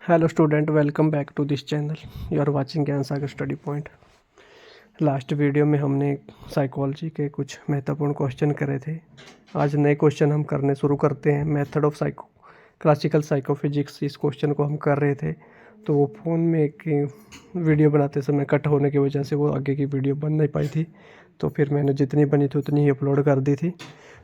Hello student, welcome back to this channel. You are watching Gyan Sagar study point. Last video में हमने psychology के कुछ महत्वपूर्ण क्वेश्चन करे थे। आज नए क्वेश्चन हम करने शुरू करते हैं। मेथड ऑफ क्लासिकल साइकोफिजिक्स, इस क्वेश्चन को हम कर रहे थे, तो वो फ़ोन में एक वीडियो बनाते समय कट होने की वजह से वो आगे की वीडियो बन नहीं पाई थी, तो फिर मैंने जितनी बनी थी उतनी ही अपलोड कर दी थी।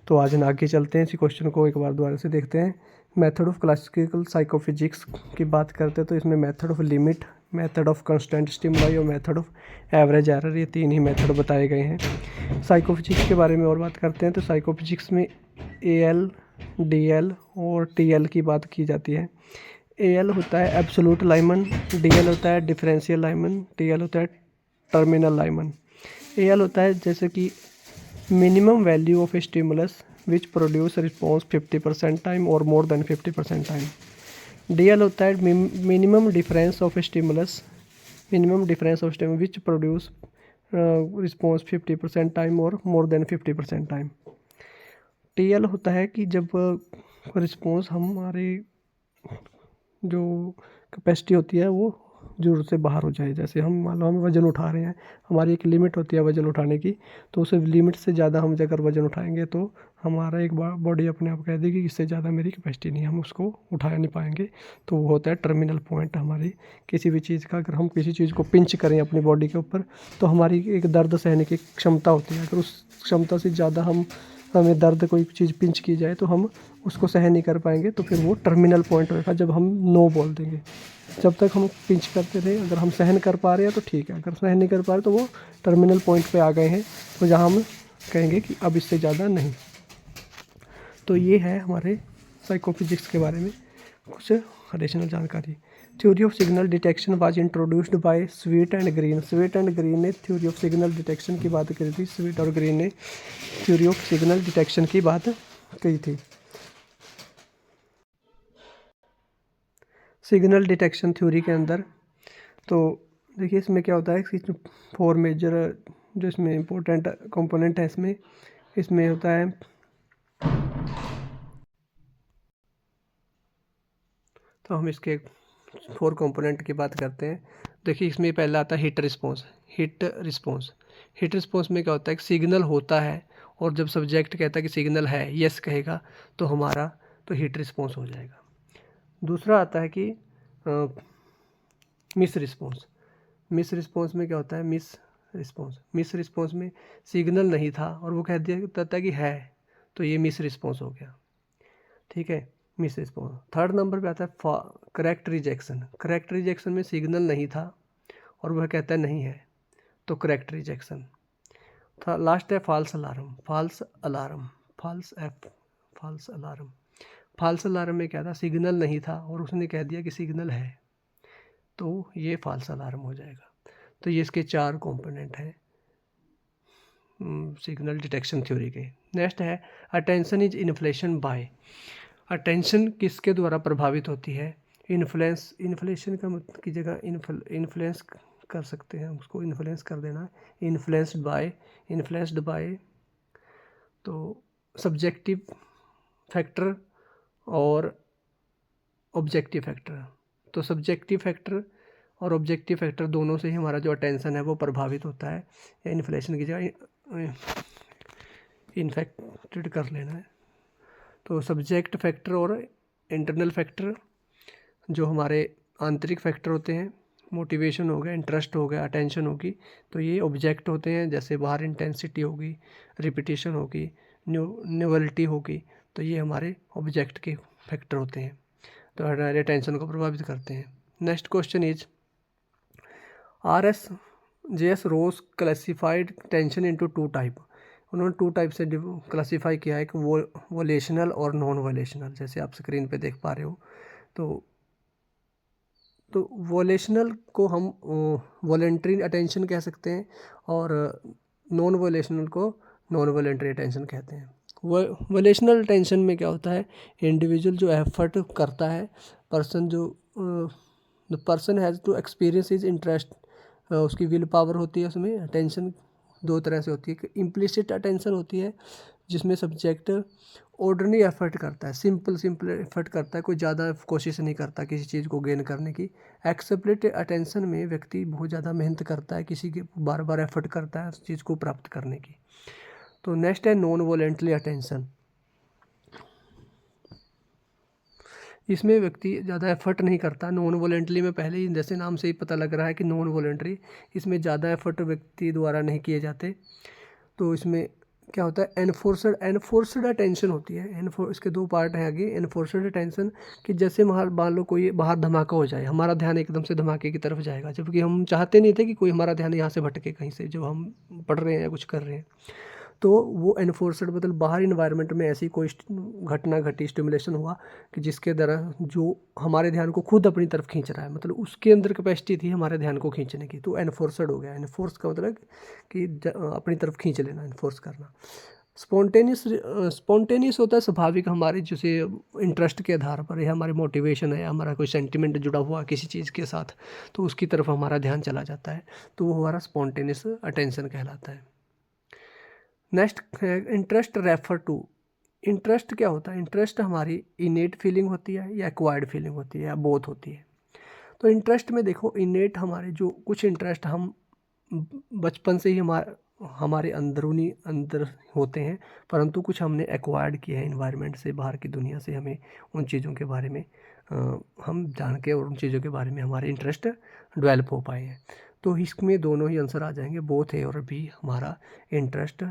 तो आज हम आगे चलते हैं, इसी क्वेश्चन को एक बार दोबारा से देखते हैं। मेथड ऑफ क्लासिकल साइकोफिजिक्स की बात करते हैं तो इसमें method of limit, method of constant stimuli और मेथड ऑफ एवरेज एरर, ये तीन ही मेथड बताए गए हैं। साइकोफिजिक्स के बारे में और बात करते हैं तो साइकोफिजिक्स में एएल, डीएल और टीएल की बात की जाती है। एएल होता है एब्सोल्यूट लाइमन, डीएल होता है डिफरेंशियल लाइमन, टीएल होता है टर्मिनल लाइमन। एएल होता है जैसे कि minimum value of stimulus which produce response 50% time और मोर देन 50% टाइम। डीएल होता है minimum difference of stimulus which produce response 50% time और मोर देन 50% टाइम। टीएल होता है कि जब रिस्पॉन्स हमारे जो कैपेसिटी होती है वो ज़रूरत से बाहर हो जाए। जैसे हम मान लो हम वज़न उठा रहे हैं, हमारी एक लिमिट होती है वज़न उठाने की, तो उस लिमिट से ज़्यादा हम अगर वज़न उठाएंगे तो हमारा एक बॉडी अपने आप कह देगी कि इससे ज़्यादा मेरी कैपेसिटी नहीं है, हम उसको उठा नहीं पाएंगे। तो वो होता है टर्मिनल पॉइंट हमारी किसी भी चीज़ का। अगर हम किसी चीज़ को पिंच करें अपनी बॉडी के ऊपर, तो हमारी एक दर्द सहने की क्षमता होती है। अगर उस क्षमता से ज़्यादा हमें दर्द कोई चीज़ पिंच की जाए तो हम उसको सहन नहीं कर पाएंगे, तो फिर वो टर्मिनल पॉइंट होगा जब हम नो बोल देंगे। जब तक हम पिंच करते थे, अगर हम सहन कर पा रहे हैं तो ठीक है, अगर सहन नहीं कर पा रहे तो वो टर्मिनल पॉइंट पे आ गए हैं, तो जहाँ हम कहेंगे कि अब इससे ज़्यादा नहीं। तो ये है हमारे साइकोफिजिक्स के बारे में कुछ एडिशनल जानकारी। Theory of signal detection was introduced by sweet and green. Sweet and green ने थ्योरी ऑफ सिग्नल डिटेक्शन की बात करी थी। स्वीट और ग्रीन ने थ्योरी ऑफ सिग्नल डिटेक्शन की बात कही थी। सिग्नल डिटेक्शन थ्योरी के अंदर तो देखिए इसमें क्या होता है कि 4 मेजर जो इसमें इम्पोर्टेंट कंपोनेंट है इसमें होता है तो हम इसके 4 कंपोनेंट की बात करते हैं। देखिए इसमें पहला आता है हिट रिस्पॉन्स। हिट रिस्पॉन्स में क्या होता है कि सिग्नल होता है और जब सब्जेक्ट कहता है कि सिग्नल है, यस कहेगा, तो हमारा तो हिट रिस्पॉन्स हो जाएगा। दूसरा आता है कि मिस रिस्पॉन्स में क्या होता है मिस रिस्पॉन्स में सिग्नल नहीं था और वो कह दिया था कि है, तो ये मिस रिस्पॉन्स हो गया। ठीक है, मिस रिस्पॉन्स। थर्ड नंबर पे आता है करेक्ट रिजेक्शन में सिग्नल नहीं था और वह कहता है नहीं है, तो करेक्ट रिजेक्शन। लास्ट है फॉल्स अलार्म में क्या था, सिग्नल नहीं था और उसने कह दिया कि सिग्नल है, तो ये फॉल्स अलार्म हो जाएगा। तो ये इसके 4 कंपोनेंट हैं सिग्नल डिटेक्शन थ्योरी के। नेक्स्ट है attention is influenced by. Attention किसके द्वारा प्रभावित होती है? इन्फ्लेशन की जगह इन्फ्लुएंस कर सकते हैं, उसको इन्फ्लुएंस कर देना, इन्फ्लुएंस्ड बाय तो सब्जेक्टिव फैक्टर और ऑब्जेक्टिव फैक्टर। तो सब्जेक्टिव फैक्टर और ऑब्जेक्टिव फैक्टर दोनों से ही हमारा जो अटेंशन है वो प्रभावित होता है। या इन्फ्लेशन की जगह इन्फेक्टेड कर लेना है। तो सब्जेक्ट फैक्टर और इंटरनल फैक्टर जो हमारे आंतरिक फैक्टर होते हैं, मोटिवेशन हो गया, इंटरेस्ट हो गया, अटेंशन होगी, तो ये ऑब्जेक्ट होते हैं। जैसे बाहर इंटेंसिटी होगी, रिपीटिशन होगी, न्यूअलिटी होगी, तो ये हमारे ऑब्जेक्ट के फैक्टर होते हैं, तो हमारे अटेंशन को प्रभावित करते हैं। Next question is RSJS Ross classified tension into 2 type. उन्होंने 2 टाइप से क्लासीफाई किया है, एक वोलेशनल और नॉन वोलेशनल, जैसे आप स्क्रीन पे देख पा रहे हो। तो वोलेशनल को हम वॉलेंट्री अटेंशन कह सकते हैं और नॉन वोलेशनल को नॉन वॉलेंट्री अटेंशन कहते हैं। वोलेशनल अटेंशन में क्या होता है, इंडिविजुअल जो एफर्ट करता है, the person has to experience is interest, उसकी विल पावर होती है उसमें। अटेंशन 2 तरह से होती है, इम्प्लिसिट अटेंशन होती है जिसमें सब्जेक्ट ऑर्डिनरी एफर्ट करता है, सिंपल एफर्ट करता है, कोई ज़्यादा कोशिश नहीं करता किसी चीज़ को गेन करने की। एक्सप्लिट अटेंशन में व्यक्ति बहुत ज़्यादा मेहनत करता है, किसी के बार बार एफर्ट करता है उस चीज़ को प्राप्त करने की। तो नेक्स्ट है नॉन वॉलेंटरी अटेंशन। इसमें व्यक्ति ज़्यादा एफर्ट नहीं करता। नॉन वॉलेंटरी में पहले ही जैसे नाम से ही पता लग रहा है कि नॉन वॉलेंटरी, इसमें ज़्यादा एफर्ट व्यक्ति द्वारा नहीं किए जाते। तो इसमें क्या होता है, एनफोर्स्ड अटेंशन होती है। इसके दो पार्ट हैं आगे। एनफोर्स्ड अटेंशन कि जैसे मान लो कोई बाहर धमाका हो जाए, हमारा ध्यान एकदम से धमाके की तरफ जाएगा, जबकि हम चाहते नहीं थे कि कोई हमारा ध्यान यहाँ से भटके कहीं से, जो हम पढ़ रहे हैं या कुछ कर रहे हैं। तो वो एनफोर्स्ड मतलब बाहर इन्वायरमेंट में ऐसी कोई घटना घटी, स्टिमुलेशन हुआ कि जिसके द्वारा जो हमारे ध्यान को खुद अपनी तरफ खींच रहा है, मतलब उसके अंदर कैपेसिटी थी हमारे ध्यान को खींचने की, तो एनफोर्स्ड हो गया। एनफोर्स का मतलब कि अपनी तरफ खींच लेना, एनफोर्स करना। स्पॉन्टेनियस होता है स्वाभाविक, हमारे जैसे इंटरेस्ट के आधार पर, या हमारी मोटिवेशन है, हमारा कोई सेंटिमेंट जुड़ा हुआ किसी चीज़ के साथ, तो उसकी तरफ हमारा ध्यान चला जाता है, तो वो हमारा स्पॉन्टेनियस अटेंशन कहलाता है। Next interest refer to. इंटरेस्ट क्या होता है, इंटरेस्ट हमारी इनेट फीलिंग होती है या एक्वायर्ड फीलिंग होती है या बोथ होती है। तो इंटरेस्ट में देखो, इनेट हमारे जो कुछ इंटरेस्ट हम बचपन से ही हमारे अंदर होते हैं, परंतु कुछ हमने एक्वायर्ड किया है इन्वायरमेंट से, बाहर की दुनिया से हमें उन चीज़ों के बारे में हम जान के और उन चीज़ों के बारे में हमारे इंटरेस्ट डेवलप हो पाए हैं। तो इसमें दोनों ही आंसर आ जाएंगे, बोथ ए और बी हमारा इंटरेस्ट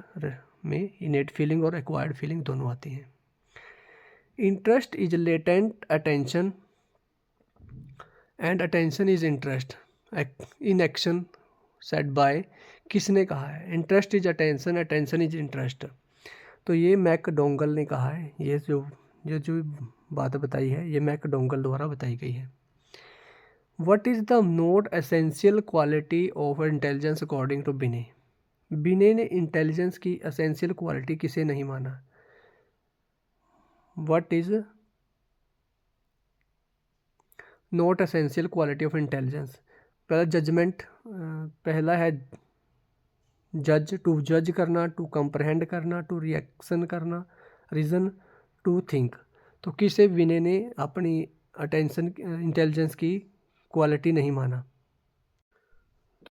में इनेट फीलिंग और एक्वायर्ड फीलिंग दोनों आती हैं। Interest is latent attention and attention is interest in action set by, किसने कहा है? Interest is attention, attention is interest. तो ये मैकडोंगल ने कहा है। ये जो बात बताई है ये मैकडोंगल द्वारा बताई गई है। What is the not essential quality of intelligence according to Binet? Binet ने इंटेलिजेंस की एसेंशियल क्वालिटी किसे नहीं माना? What is not essential quality of intelligence? पहला जजमेंट, पहला है जज, टू जज करना, टू कंप्रहेंड करना, टू रिएक्शन करना, रीज़न, टू थिंक। तो किसे विनय ने अपनी अटेंशन इंटेलिजेंस की क्वालिटी नहीं माना?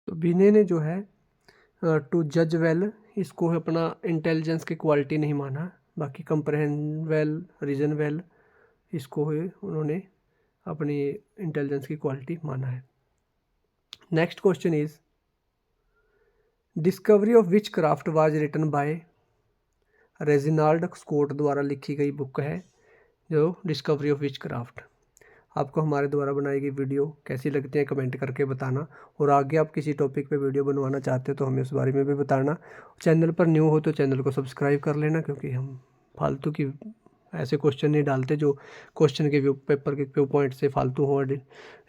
तो विनय ने जो है टू जज वेल, इसको अपना इंटेलिजेंस की क्वालिटी नहीं माना। बाकी कंप्रहेंड वेल, रीज़न वेल, इसको है उन्होंने अपनी इंटेलिजेंस की क्वालिटी माना है। Next question is discovery of witchcraft was written by? Reginald Scott द्वारा लिखी गई बुक है जो डिस्कवरी ऑफ विच क्राफ्ट। आपको हमारे द्वारा बनाई गई वीडियो कैसी लगती है कमेंट करके बताना, और आगे आप किसी टॉपिक पे वीडियो बनवाना चाहते हो तो हमें उस बारे में भी बताना। चैनल पर न्यू हो तो चैनल को सब्सक्राइब कर लेना, क्योंकि हम फालतू की ऐसे क्वेश्चन नहीं डालते जो क्वेश्चन के पेपर के व्यू पॉइंट से फालतू हो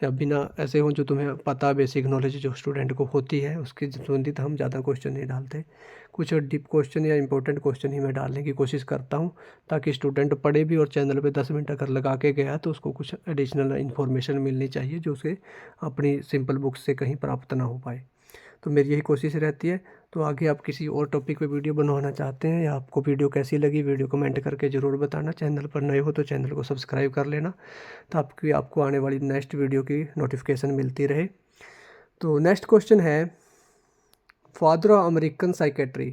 या बिना ऐसे हो जो तुम्हें पता बेसिक नॉलेज जो स्टूडेंट को होती है उसके संबंधित हम ज़्यादा क्वेश्चन नहीं डालते। कुछ डीप क्वेश्चन या इंपॉर्टेंट क्वेश्चन ही मैं डालने की कोशिश करता हूँ, ताकि स्टूडेंट पढ़े भी और चैनल पे 10 मिनट अगर लगा के गया तो उसको कुछ एडिशनल इन्फॉर्मेशन मिलनी चाहिए जो उसे अपनी सिंपल बुक्स से कहीं प्राप्त ना हो पाए। तो मेरी यही कोशिश रहती है। तो आगे आप किसी और टॉपिक पे वीडियो बनवाना चाहते हैं या आपको वीडियो कैसी लगी, वीडियो कमेंट करके ज़रूर बताना। चैनल पर नए हो तो चैनल को सब्सक्राइब कर लेना ताकि आपको आने वाली नेक्स्ट वीडियो की नोटिफिकेशन मिलती रहे। तो नेक्स्ट क्वेश्चन है father of American psychiatry.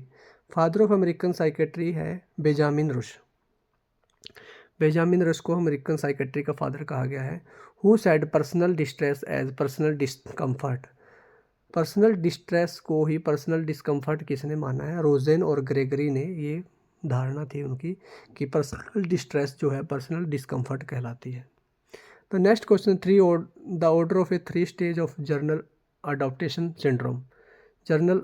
Father of American psychiatry है बेंजामिन रुश। बेंजामिन रश को अमेरिकन साइकेट्री का फादर कहा गया है। Who said personal distress as personal discomfort? Personal distress को ही पर्सनल डिस्कम्फर्ट किसने माना है? रोजेन और ग्रेगरी ने, ये धारणा थी उनकी कि पर्सनल डिस्ट्रेस जो है पर्सनल डिस्कम्फर्ट कहलाती है। तो next question the order of A 3 stage of journal adaptation syndrome. Journal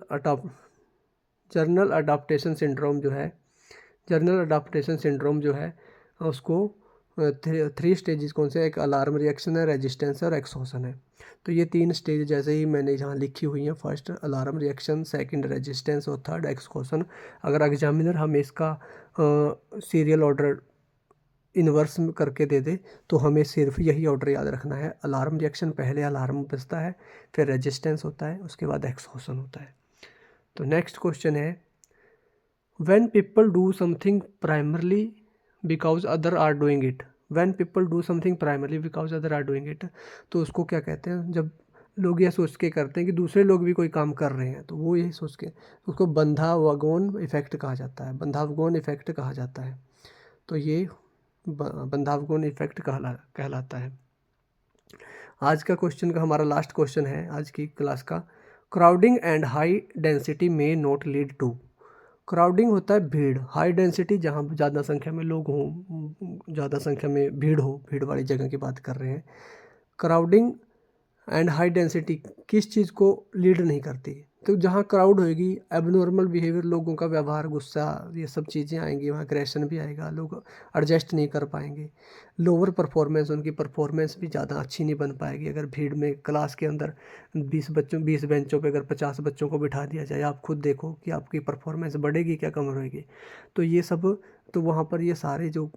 adaptation syndrome जो है उसको 3 स्टेजेस कौन से? एक अलार्म रिएक्शन है, रेजिस्टेंस है और एक्सोशन है। तो ये 3 स्टेज जैसे ही मैंने यहाँ लिखी हुई हैं, first alarm reaction, second resistance और थर्ड एक्सोशन। अगर एग्जामिनर हमें इसका सीरियल ऑर्डर इन्वर्स करके दे दे तो हमें सिर्फ यही ऑर्डर याद रखना है। अलार्म रिएक्शन पहले अलार्म बजता है, फिर रेजिस्टेंस होता है, उसके बाद एक्सोशन होता है। तो नेक्स्ट क्वेश्चन है when people do something primarily because other are doing it, when people do something primarily because other are doing it, तो उसको क्या कहते हैं? जब लोग यह सोच के करते हैं कि दूसरे लोग भी कोई काम कर रहे हैं, तो वो यही सोच के, उसको बंधावगोन इफेक्ट कहा जाता है, बंधावगोन इफेक्ट कहा जाता है। तो ये बंधावगोन इफेक्ट कहलाता है। आज का क्वेश्चन का हमारा लास्ट क्वेश्चन है आज की क्लास का, क्राउडिंग एंड हाई डेंसिटी में नॉट लीड टू। क्राउडिंग होता है भीड़, हाई डेंसिटी जहाँ ज़्यादा संख्या में लोग हों, ज़्यादा संख्या में भीड़ हो, भीड़ वाली जगह की बात कर रहे हैं। क्राउडिंग एंड हाई डेंसिटी किस चीज़ को लीड नहीं करती? तो जहाँ क्राउड होएगी, एबनॉर्मल बिहेवियर, लोगों का व्यवहार, गुस्सा, ये सब चीज़ें आएंगी, वहाँ एग्रेशन भी आएगा, लोग एडजस्ट नहीं कर पाएंगे, लोअर परफॉर्मेंस, उनकी परफॉर्मेंस भी ज़्यादा अच्छी नहीं बन पाएगी। अगर भीड़ में क्लास के अंदर 20 बेंचों पे अगर 50 बच्चों को बिठा दिया जाए, आप खुद देखो कि आपकी परफॉर्मेंस बढ़ेगी क्या कम रहेगी? तो ये सब, तो वहाँ पर ये सारे जो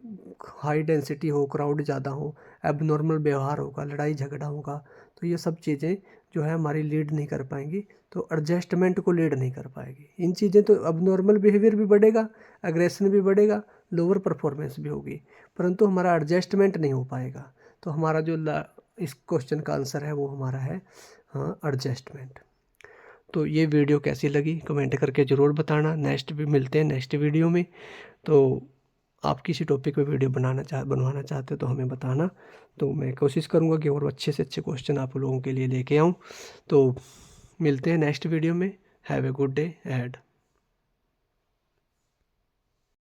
हाई डेंसिटी हो, क्राउड ज़्यादा हो, एबनॉर्मल व्यवहार होगा, लड़ाई झगड़ा होगा, तो ये सब चीज़ें जो है हमारी लीड नहीं कर पाएंगी, तो एडजस्टमेंट को लीड नहीं कर पाएगी। इन चीज़ें तो एबनॉर्मल बिहेवियर भी बढ़ेगा, एग्रेशन भी बढ़ेगा, लोअर परफॉर्मेंस भी होगी, परंतु हमारा एडजस्टमेंट नहीं हो पाएगा। तो हमारा जो इस क्वेश्चन का आंसर है वो हमारा है हाँ, एडजस्टमेंट। तो ये वीडियो कैसी लगी कमेंट करके ज़रूर बताना। नेक्स्ट भी मिलते हैं नेक्स्ट वीडियो में। तो आप किसी टॉपिक पे वीडियो बनवाना चाहते हो तो हमें बताना, तो मैं कोशिश करूँगा कि और अच्छे से अच्छे क्वेश्चन आप लोगों के लिए लेके आऊँ। तो मिलते हैं नेक्स्ट वीडियो में। Have a good day ahead.